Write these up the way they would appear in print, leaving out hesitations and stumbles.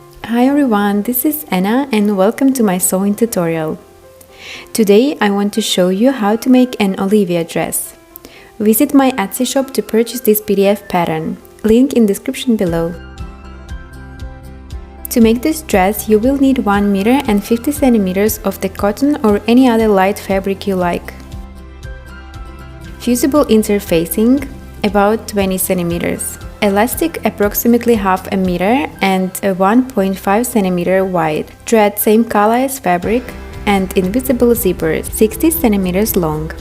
Hi everyone, this is Anna and welcome to my sewing tutorial. Today I want to show you how to make an Olivia dress. Visit my Etsy shop to purchase this PDF pattern, link in description below. To make this dress you will need 1 meter and 50 centimeters of the cotton or any other light fabric you like. Fusible interfacing, about 20 centimeters. Elastic approximately half a meter and a 1.5 centimeter wide. Thread same color as fabric and invisible zippers 60 centimeters long.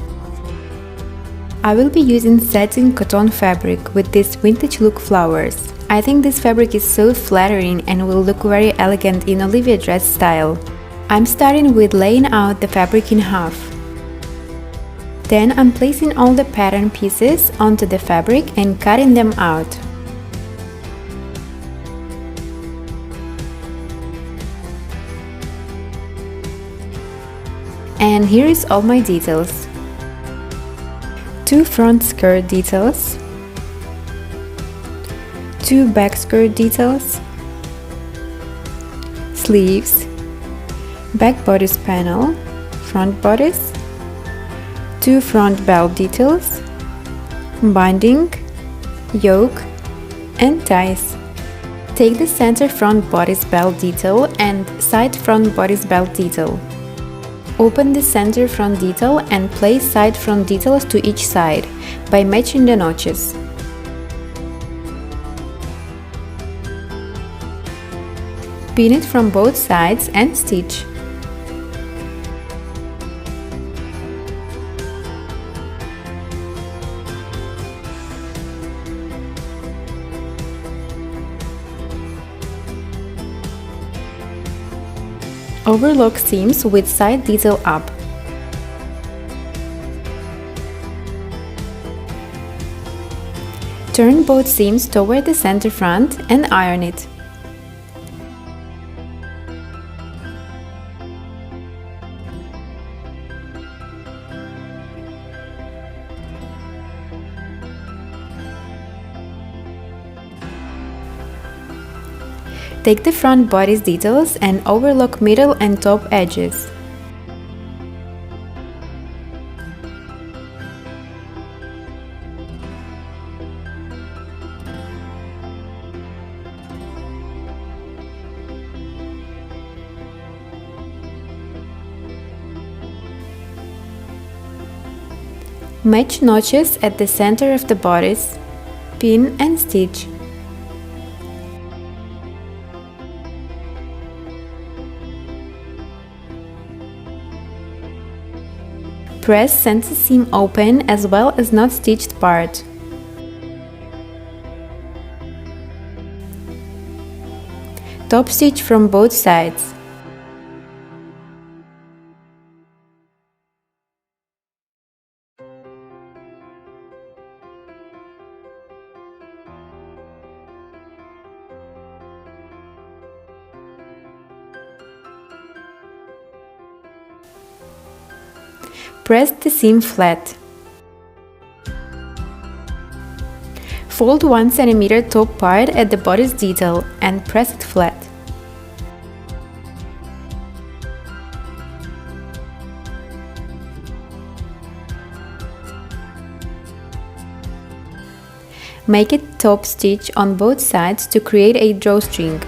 I will be using satin cotton fabric with this vintage look flowers. I think this fabric is so flattering and will look very elegant in Olivia dress style. I'm starting with laying out the fabric in half. Then I'm placing all the pattern pieces onto the fabric and cutting them out. And here is all my details. 2 front skirt details, 2 back skirt details, sleeves, back bodice panel, front bodice, 2 front belt details, binding, yoke, and ties. Take the center front bodice belt detail and side front bodice belt detail. Open the center front detail and place side front details to each side by matching the notches. Pin it from both sides and stitch. Overlock seams with side detail up. Turn both seams toward the center front and iron it. Take the front bodice details and overlock middle and top edges. Match notches at the center of the bodice, pin and stitch. Press center seam open as well as not stitched part. Top stitch from both sides. Press the seam flat. Fold 1 cm top part at the bodice detail and press it flat. Make a top stitch on both sides to create a drawstring.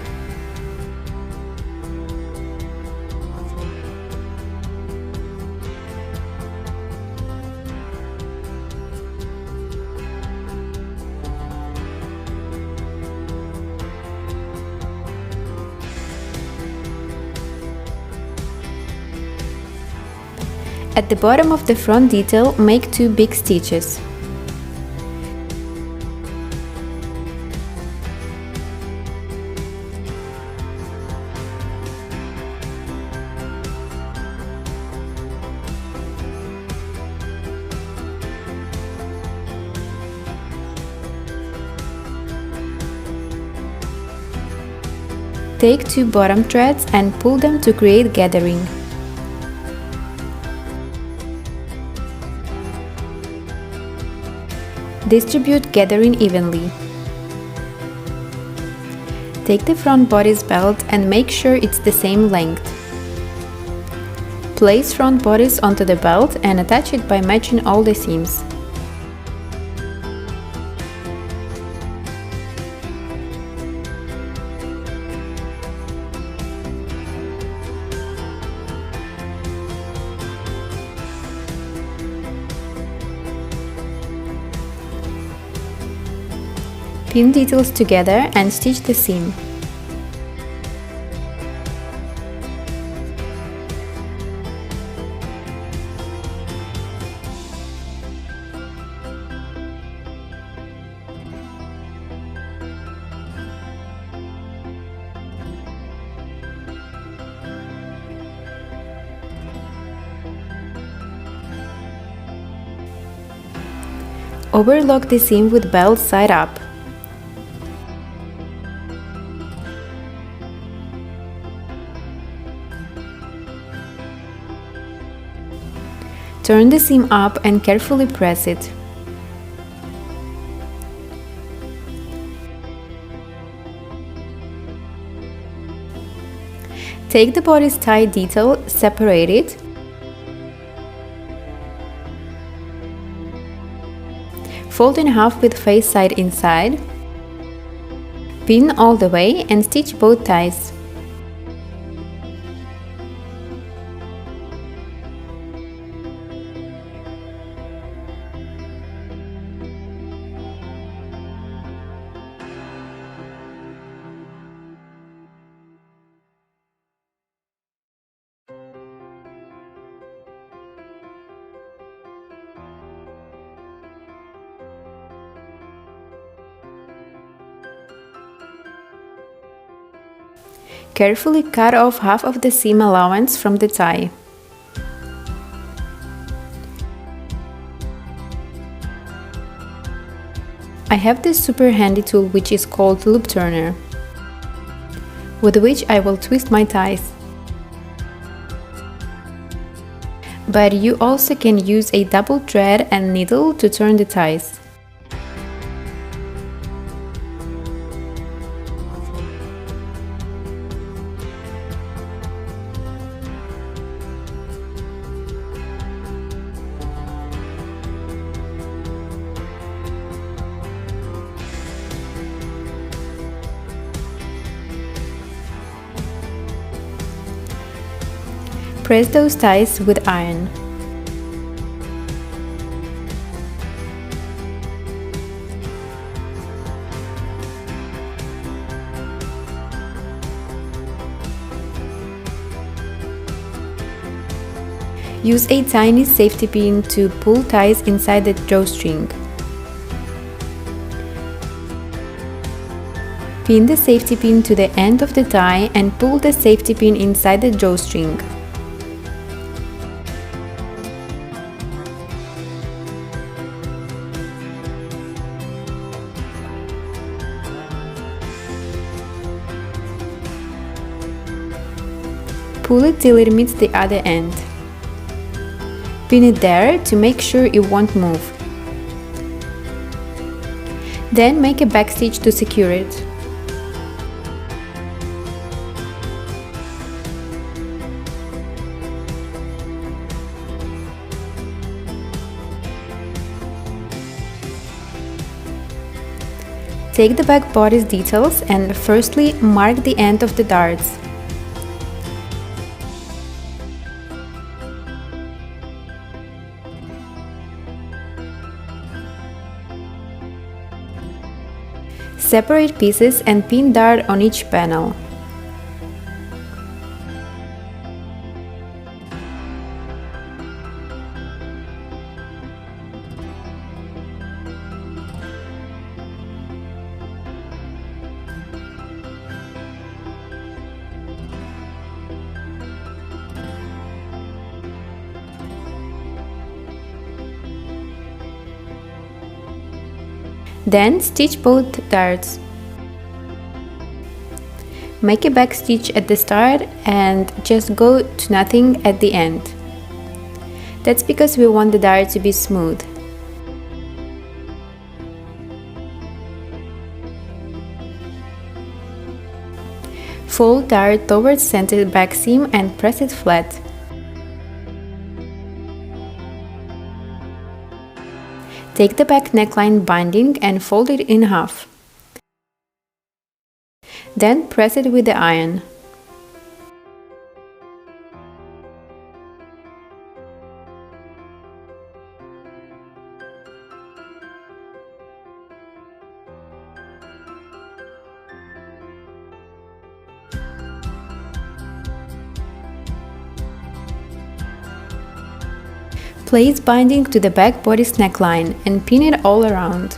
At the bottom of the front detail, make 2 big stitches. Take 2 bottom threads and pull them to create gathering. Distribute gathering evenly. Take the front bodice belt and make sure it's the same length. Place front bodice onto the belt and attach it by matching all the seams. Pin details together and stitch the seam. Overlock the seam with belt side up. Turn the seam up and carefully press it. Take the bodice tie detail, separate it, fold in half with face side inside, pin all the way and stitch both ties. Carefully cut off half of the seam allowance from the tie. I have this super handy tool which is called loop turner, with which I will twist my ties. But you also can use a double thread and needle to turn the ties. Press those ties with iron. Use a tiny safety pin to pull ties inside the drawstring. Pin the safety pin to the end of the tie and pull the safety pin inside the drawstring. Pull it till it meets the other end. Pin it there to make sure it won't move. Then make a backstitch to secure it. Take the back bodice details and firstly mark the end of the darts. Separate pieces and pin dart on each panel. Then stitch both darts. Make a back stitch at the start and just go to nothing at the end. That's because we want the dart to be smooth. Fold dart towards center back seam and press it flat. Take the back neckline binding and fold it in half. Then press it with the iron. Place binding to the back bodice neckline and pin it all around.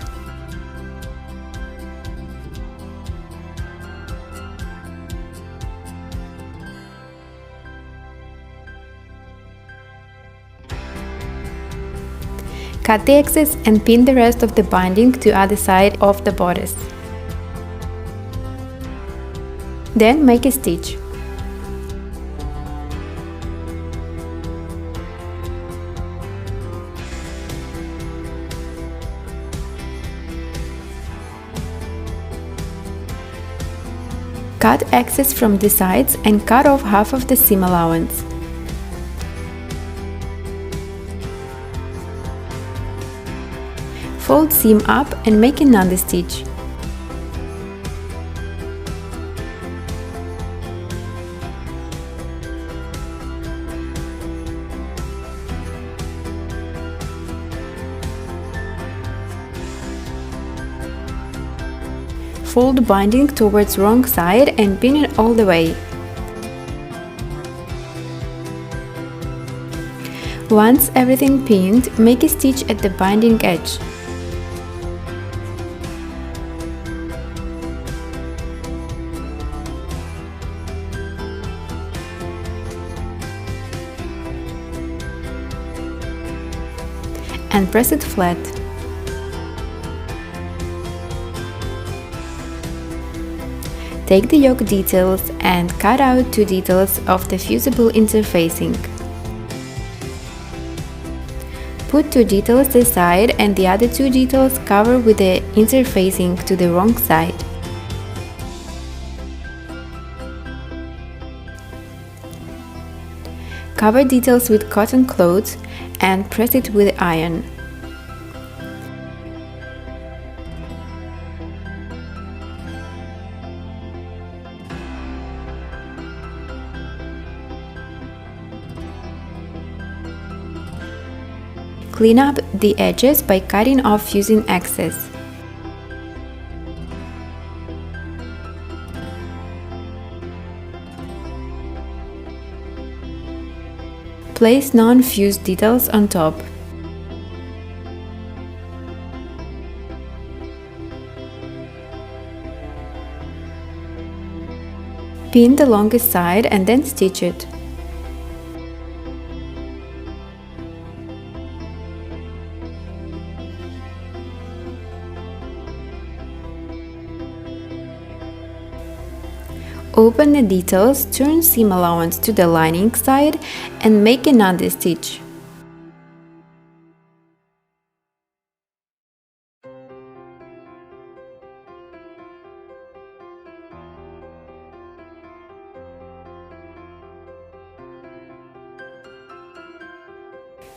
Cut the excess and pin the rest of the binding to other side of the bodice. Then make a stitch. Cut excess from the sides and cut off half of the seam allowance. Fold seam up and make another stitch. Fold binding towards wrong side and pin it all the way. Once everything pinned, make a stitch at the binding edge. And press it flat. Take the yoke details and cut out 2 details of the fusible interfacing. Put 2 details aside and the other 2 details cover with the interfacing to the wrong side. Cover details with cotton cloth and press it with iron. Clean up the edges by cutting off fusing excess. Place non-fused details on top. Pin the longest side and then stitch it. Open the details, turn seam allowance to the lining side and make another stitch.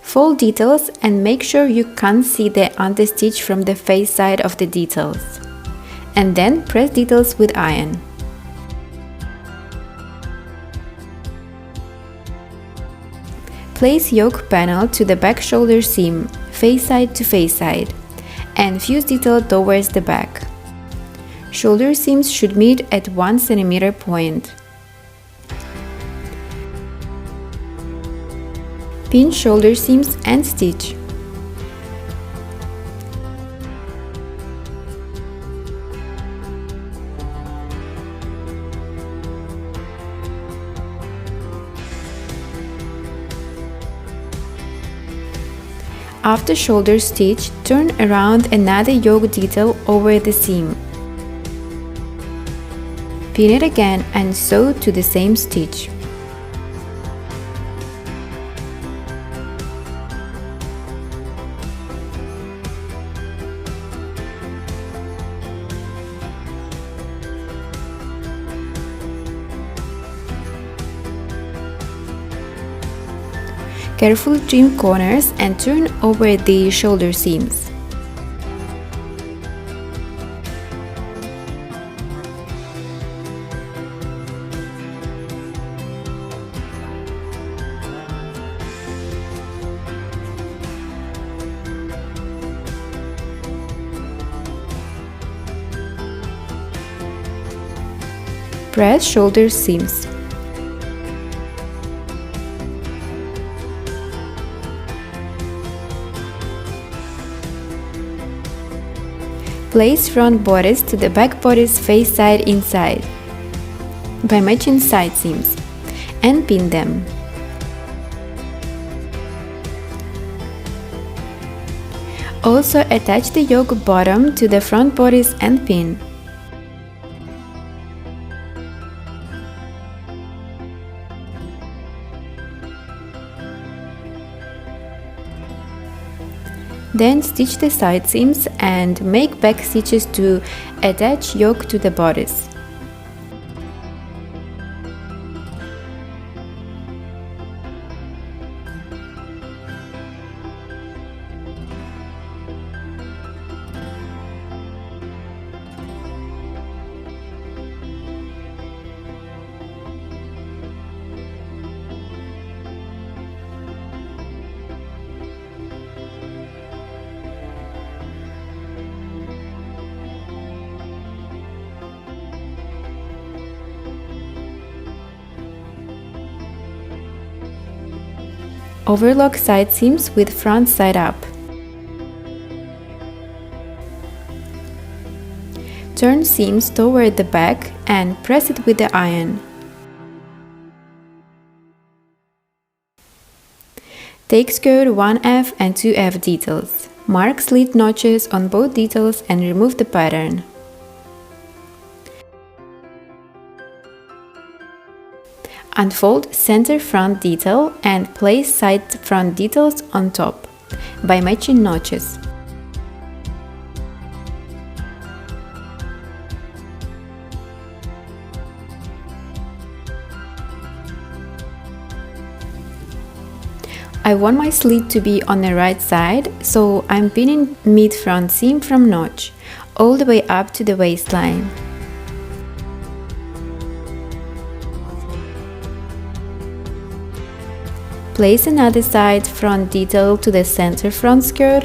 Fold details and make sure you can't see the understitch from the face side of the details. And then press details with iron. Place yoke panel to the back shoulder seam, face side to face side, and fuse detail towards the back. Shoulder seams should meet at 1 cm point. Pin shoulder seams and stitch. After shoulder stitch, turn around another yoke detail over the seam. Pin it again and sew to the same stitch. Carefully trim corners and turn over the shoulder seams. Press shoulder seams. Place front bodice to the back bodice face side inside by matching side seams and pin them. Also attach the yoke bottom to the front bodice and pin. Then stitch the side seams and make back stitches to attach yoke to the bodice. Overlock side seams with front side up. Turn seams toward the back and press it with the iron. Take skirt 1F and 2F details. Mark slit notches on both details and remove the pattern. Unfold center front detail and place side front details on top by matching notches. I want my slit to be on the right side, so I'm pinning mid front seam from notch all the way up to the waistline. Place another side front detail to the center front skirt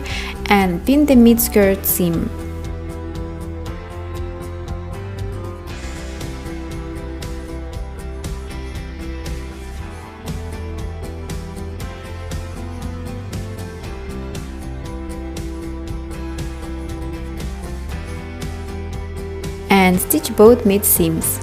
and pin the mid-skirt seam. And stitch both mid seams.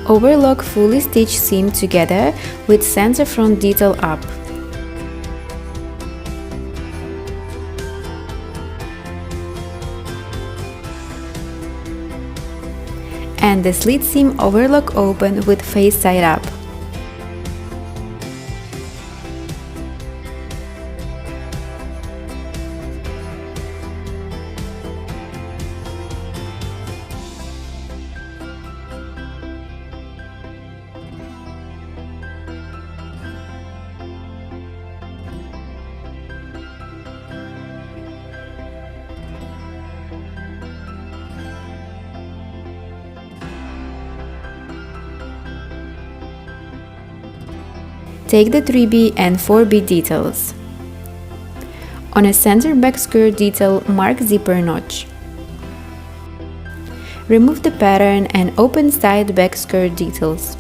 Overlock fully stitched seam together with center front detail up. And the slit seam overlock open with face side up. Take the 3B and 4B details. On a center back skirt detail, mark zipper notch. Remove the pattern and open side back skirt details.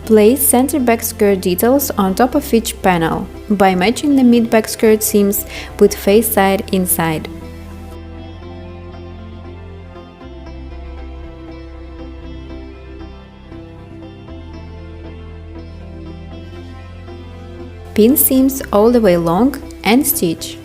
Place center back skirt details on top of each panel by matching the mid back skirt seams with face side inside. Pin seams all the way along and stitch.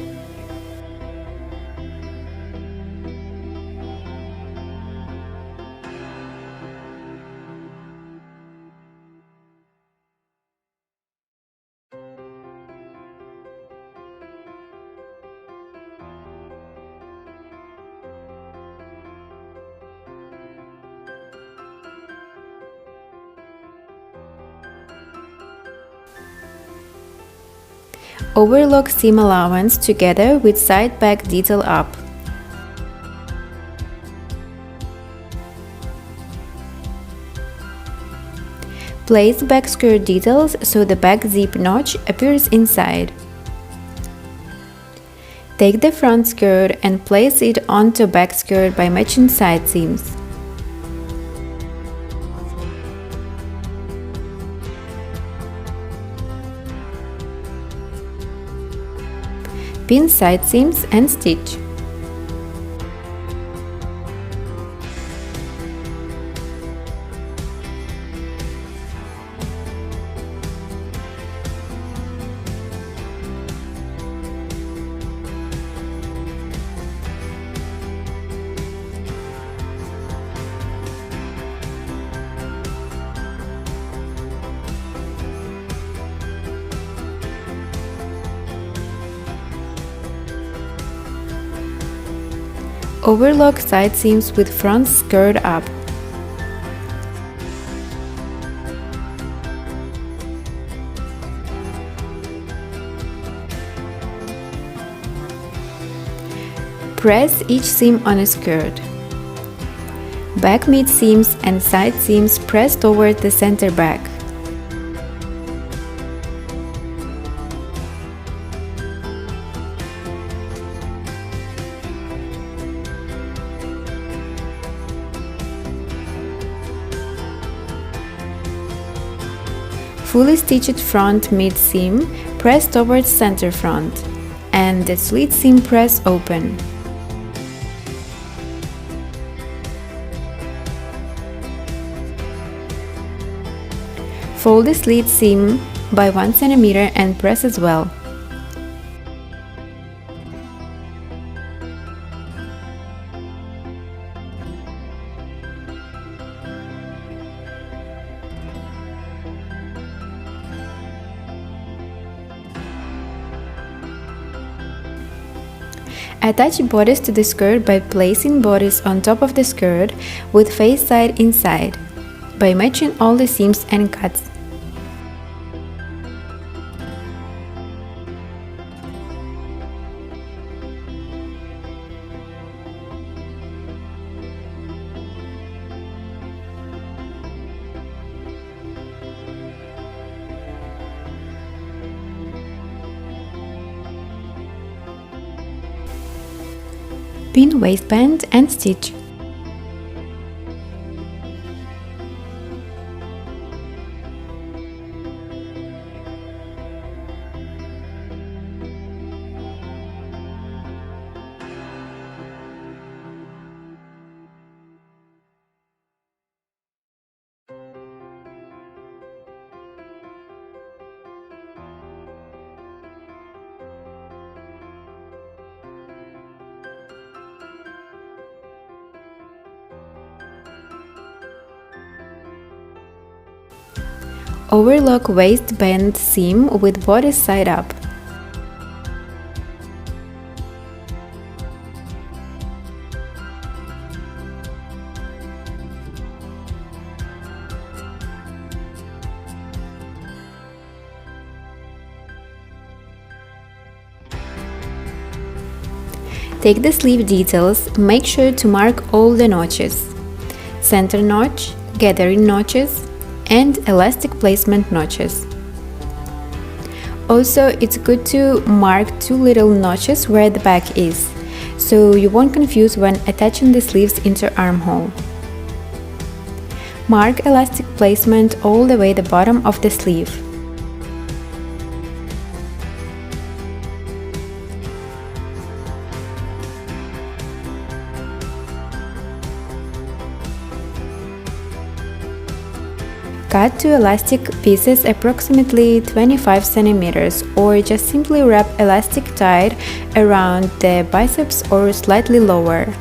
Overlock seam allowance together with side back detail up. Place back skirt details so the back zip notch appears inside. Take the front skirt and place it onto back skirt by matching side seams. Pin side seams and stitch. Overlock side seams with front skirt up. Press each seam on a skirt. Back mid seams and side seams press toward the center back. Fully stitched front mid seam press towards center front and the slit seam press open. Fold the slit seam by 1 cm and press as well. Attach bodice to the skirt by placing bodice on top of the skirt with face side inside, by matching all the seams and cuts. Pin waistband and stitch. Overlock waistband seam with bodice side up. Take the sleeve details, make sure to mark all the notches, center notch, gathering notches, and elastic placement notches. Also, it's good to mark 2 little notches where the back is, so you won't confuse when attaching the sleeves into armhole. Mark elastic placement all the way the bottom of the sleeve. Cut two elastic pieces approximately 25 cm or just simply wrap elastic tight around the biceps or slightly lower,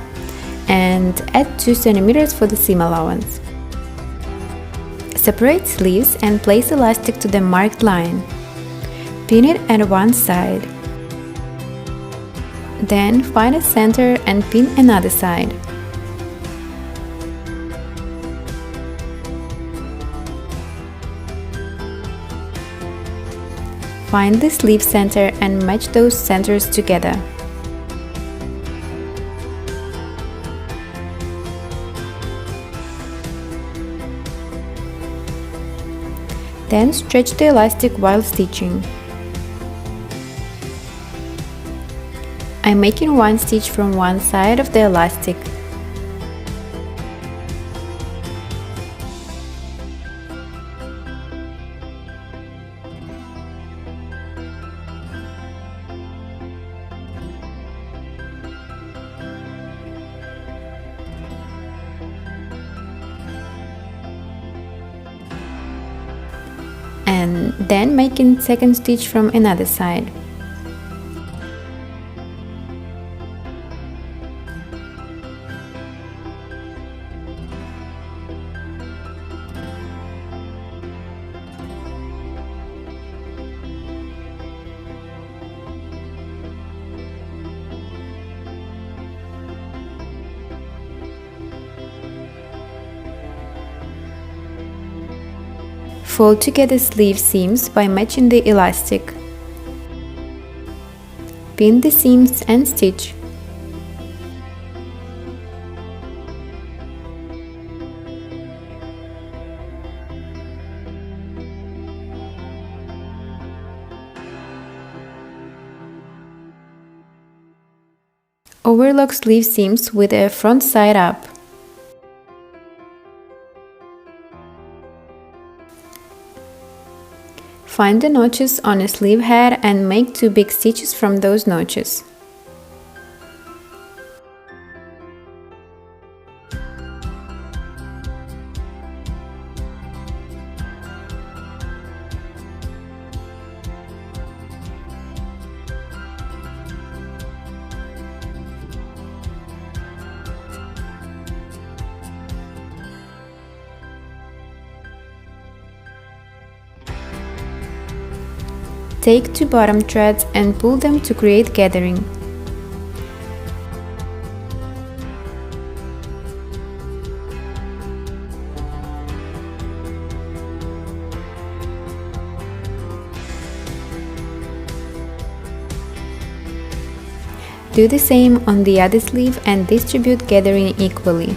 and add 2 cm for the seam allowance. Separate sleeves and place elastic to the marked line. Pin it at one side. Then find a center and pin another side. Find the sleeve center and match those centers together. Then stretch the elastic while stitching. I'm making one stitch from one side of the elastic. And then making second stitch from another side. Fold together sleeve seams by matching the elastic. Pin the seams and stitch. Overlock sleeve seams with the front side up. Find the notches on a sleeve head and make 2 big stitches from those notches. Take 2 bottom threads and pull them to create gathering. Do the same on the other sleeve and distribute gathering equally.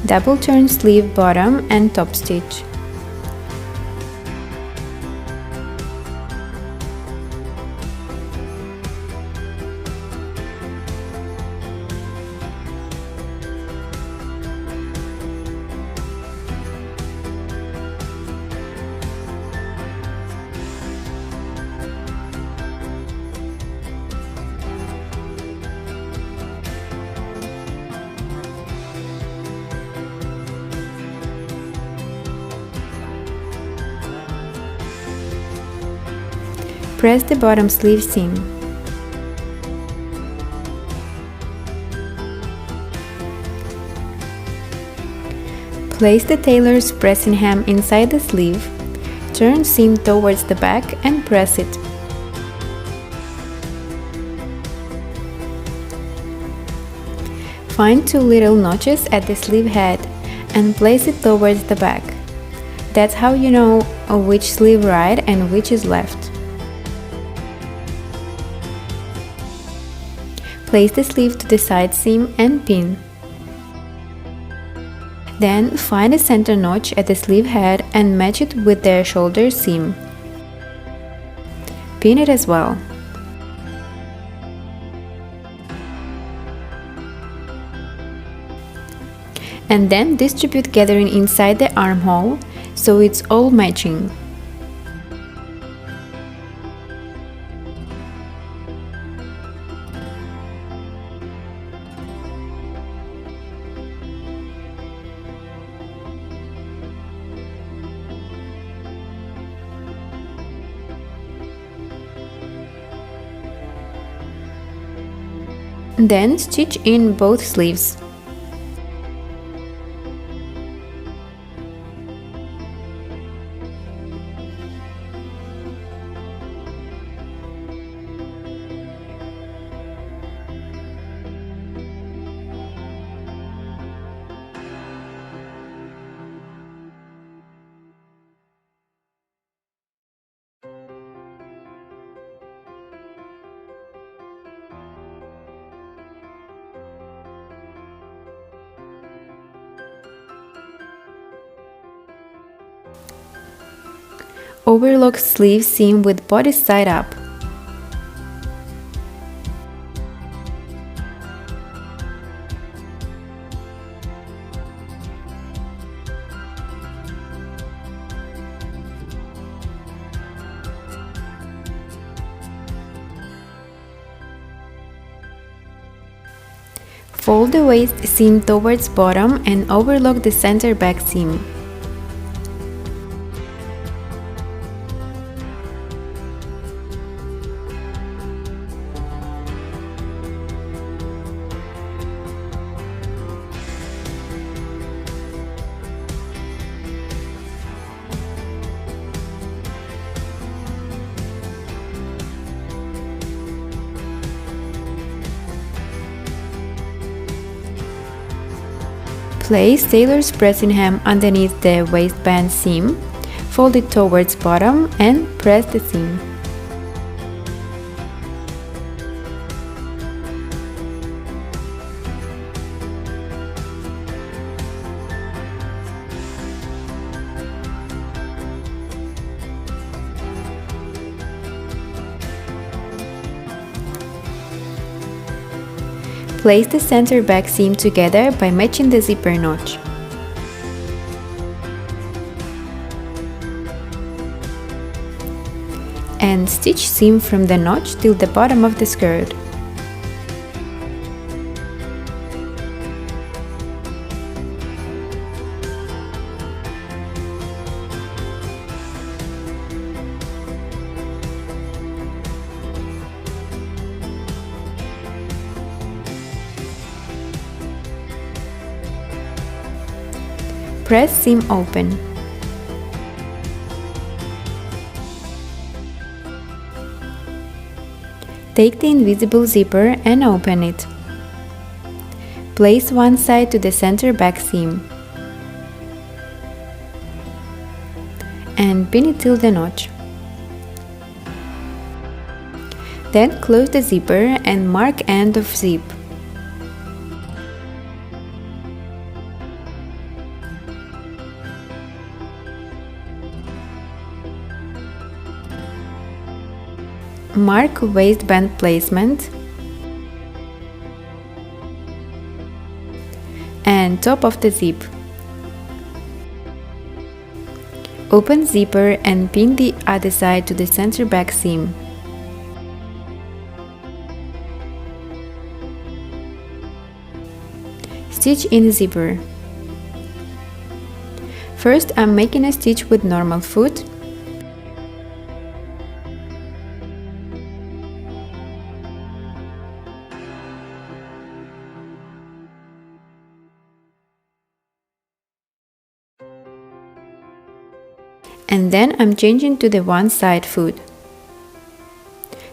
Double turn sleeve bottom and top stitch. Press the bottom sleeve seam. Place the tailor's pressing hem inside the sleeve, turn seam towards the back and press it. Find 2 little notches at the sleeve head and place it towards the back. That's how you know which sleeve right and which is left. Place the sleeve to the side seam and pin. Then find a center notch at the sleeve head and match it with the shoulder seam. Pin it as well. And then distribute gathering inside the armhole so it's all matching. Then stitch in both sleeves. Overlock sleeve seam with bodice side up. Fold the waist seam towards bottom and overlock the center back seam. Place tailor's pressing hem underneath the waistband seam, fold it towards bottom and press the seam. Place the center back seam together by matching the zipper notch. And stitch seam from the notch till the bottom of the skirt. Press seam open. Take the invisible zipper and open it. Place one side to the center back seam and pin it till the notch. Then close the zipper and mark end of zip. Mark waistband placement and top of the zip. Open zipper and pin the other side to the center back seam. Stitch in zipper. First, I'm making a stitch with normal foot. And then I'm changing to the one side foot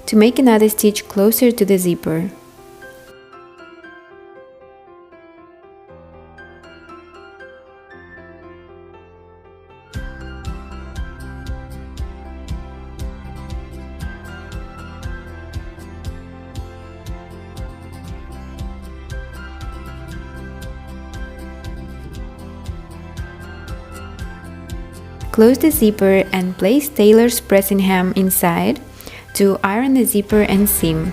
to make another stitch closer to the zipper. Close the zipper and place tailor's pressing hem inside to iron the zipper and seam.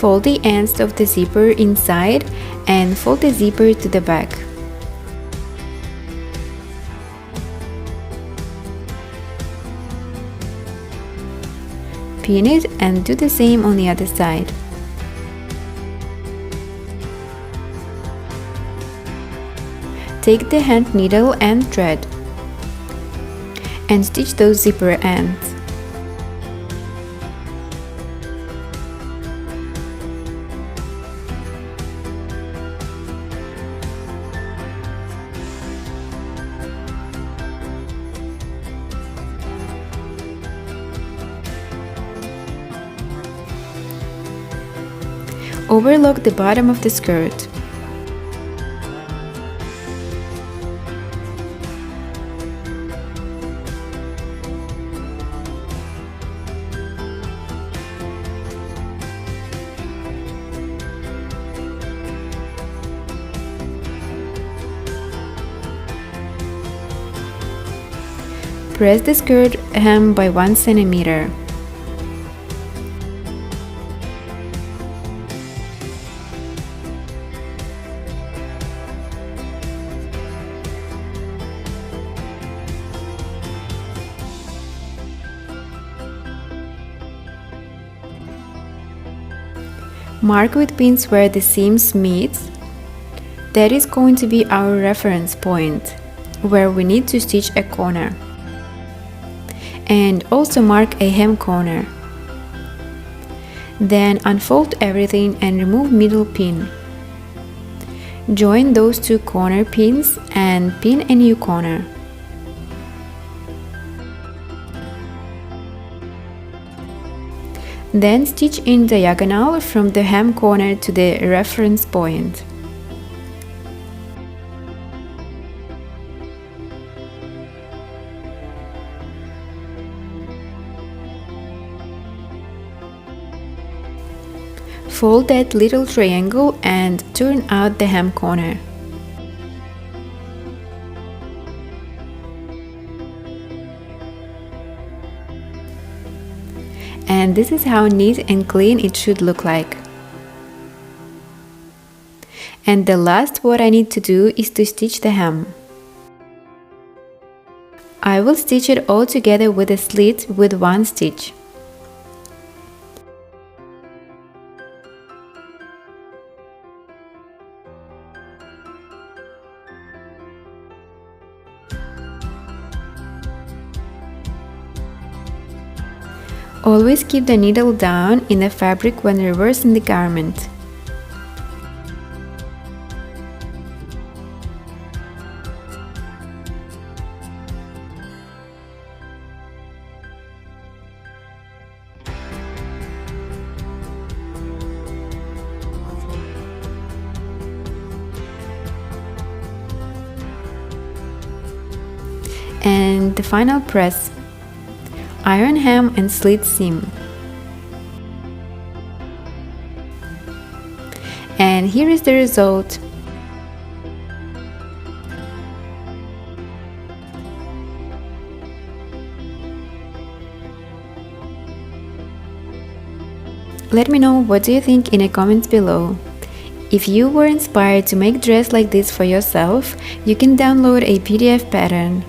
Fold the ends of the zipper inside and fold the zipper to the back. Pin it and do the same on the other side. Take the hand needle and thread and stitch those zipper ends. Overlock the bottom of the skirt. Press the skirt hem by 1 centimeter. Mark with pins where the seams meet. That is going to be our reference point, where we need to stitch a corner. And also mark a hem corner. Then unfold everything and remove middle pin. Join those two corner pins and pin a new corner. Then stitch in diagonal from the hem corner to the reference point. Fold that little triangle and turn out the hem corner. And this is how neat and clean it should look like. And the last what I need to do is to stitch the hem. I will stitch it all together with a slit with one stitch. Always keep the needle down in the fabric when reversing the garment. And the final press. Iron hem and slit seam. And here is the result. Let me know what do you think in the comments below. If you were inspired to make dress like this for yourself, you can download a PDF pattern.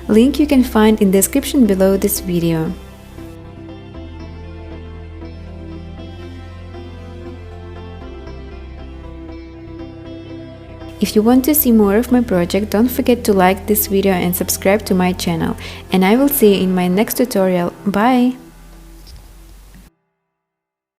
Link you can find in the description below this video. If you want to see more of my project, don't forget to like this video and subscribe to my channel. And I will see you in my next tutorial. Bye!